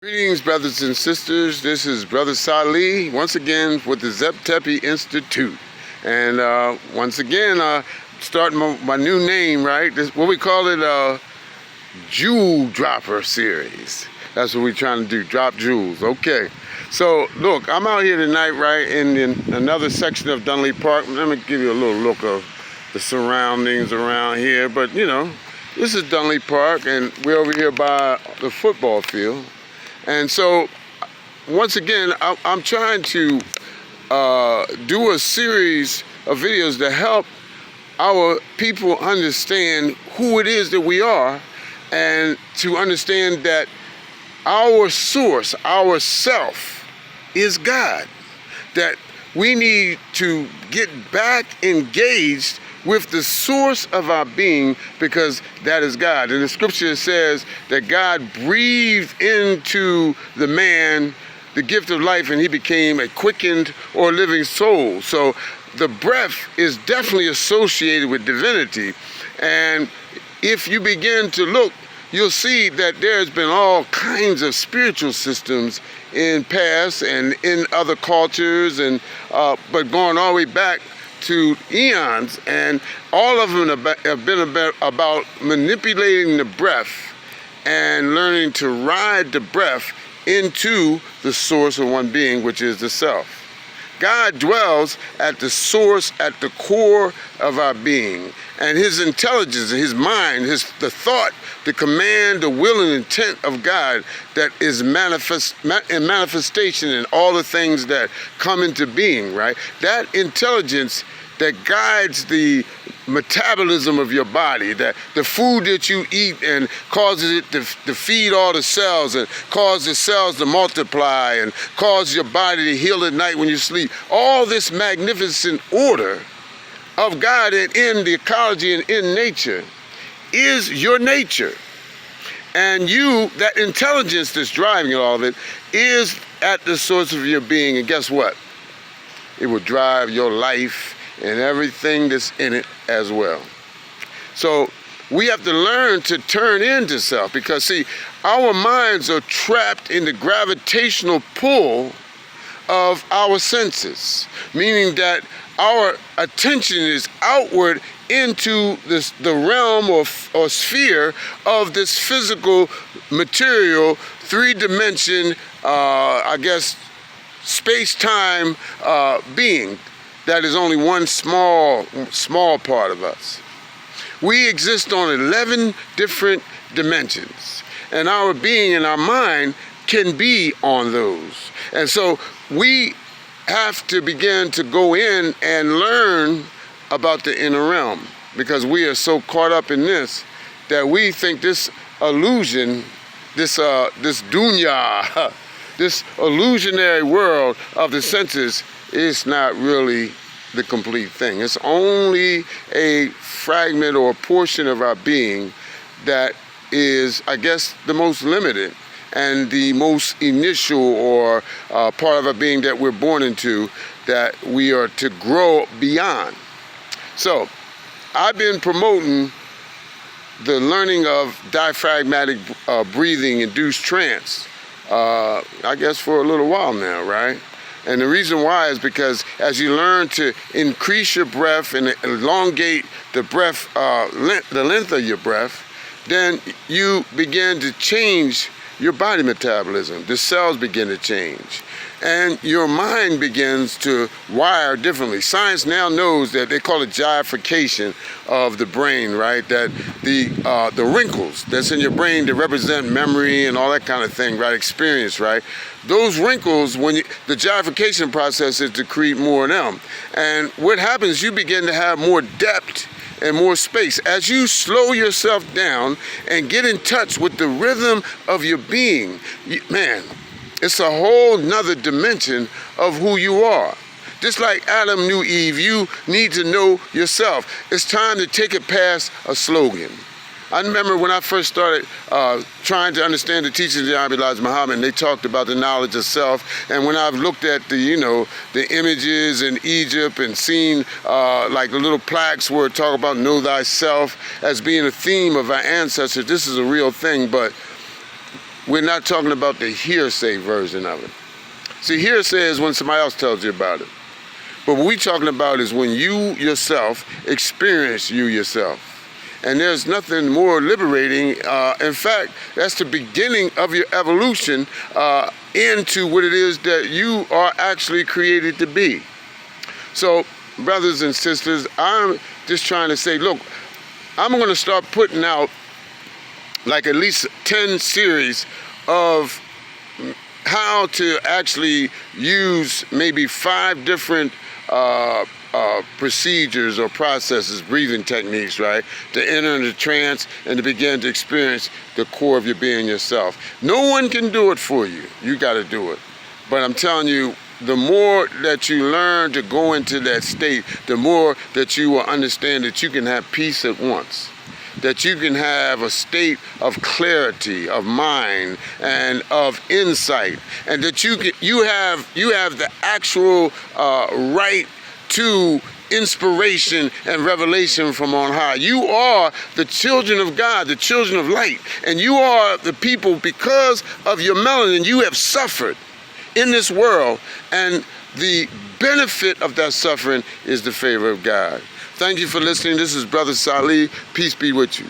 Greetings, brothers and sisters. This is Brother Salih once again with the Zep Tepe Institute, and once again, starting my new name. Right, this what we call it, Jewel Dropper series. That's what we're trying to do. Drop jewels. Okay. So look, I'm out here tonight, right, in another section of Dunley Park. Let me give you a little look of the surroundings around here. But you know, this is Dunley Park, and we're over here by the football field. And so, once again, I'm trying to do a series of videos to help our people understand who it is that we are, and to understand that our source, our self, is God. That we need to get back engaged with the source of our being, because that is God. And the scripture says that God breathed into the man the gift of life, and he became a quickened or living soul. So the breath is definitely associated with divinity. And if you begin to look, you'll see that there's been all kinds of spiritual systems in past and in other cultures, and but going all the way back to eons, and all of them have been about manipulating the breath and learning to ride the breath into the source of one being, which is the self. God dwells at the source, at the core of our being, and his intelligence, his mind, the thought, the command, the will and intent of God that is manifestation in all the things that come into being, right? That intelligence that guides the metabolism of your body, that the food that you eat and causes it to feed all the cells and cause the cells to multiply and cause your body to heal at night when you sleep. All this magnificent order of God and in the ecology and in nature is your nature. And you, that intelligence that's driving all of it, is at the source of your being. And guess what? It will drive your life and everything that's in it as well. So we have to learn to turn into self, because see, our minds are trapped in the gravitational pull of our senses, meaning that our attention is outward into the realm or sphere of this physical, material, three-dimension, I guess, space-time being. That is only one small part of us. We exist on 11 different dimensions, and our being and our mind can be on those. And so we have to begin to go in and learn about the inner realm, because we are so caught up in this that we think this illusion, this dunya, this illusionary world of the senses is not really the complete thing. It's only a fragment or a portion of our being that is, I guess, the most limited and the most initial or part of our being that we're born into, that we are to grow beyond. So I've been promoting the learning of diaphragmatic breathing induced trance, I guess, for a little while now, right? And the reason why is because as you learn to increase your breath and elongate the breath, the length of your breath, then you begin to change your body metabolism. The cells begin to change, and your mind begins to wire differently. Science now knows that they call it gyrification of the brain, right? That the wrinkles that's in your brain that represent memory and all that kind of thing, right? Experience, right? Those wrinkles, the gyrification process is to create more of them. And what happens, you begin to have more depth and more space. As you slow yourself down and get in touch with the rhythm of your being, man, it's a whole nother dimension of who you are. Just like Adam knew Eve, you need to know yourself. It's time to take it past a slogan. I remember when I first started trying to understand the teachings of Honorable Elijah Muhammad, they talked about the knowledge of self. And when I've looked at the images in Egypt and seen like the little plaques where it talk about know thyself as being a theme of our ancestors, this is a real thing. But we're not talking about the hearsay version of it. See, hearsay is when somebody else tells you about it. But what we're talking about is when you yourself experience you yourself. And there's nothing more liberating. In fact, that's the beginning of your evolution into what it is that you are actually created to be. So, brothers and sisters, I'm just trying to say, look, I'm going to start putting out like at least 10 series of how to actually use maybe 5 different procedures or processes, breathing techniques, right, to enter into trance and to begin to experience the core of your being yourself. No one can do it for you. You got to do it. But I'm telling you, the more that you learn to go into that state, the more that you will understand that you can have peace at once, that you can have a state of clarity of mind and of insight, and that you have the actual right to inspiration and revelation from on high. You are the children of God, the children of light, and you are the people, because of your melanin, you have suffered in this world, and the benefit of that suffering is the favor of God. Thank you for listening. This is Brother Salih. Peace be with you.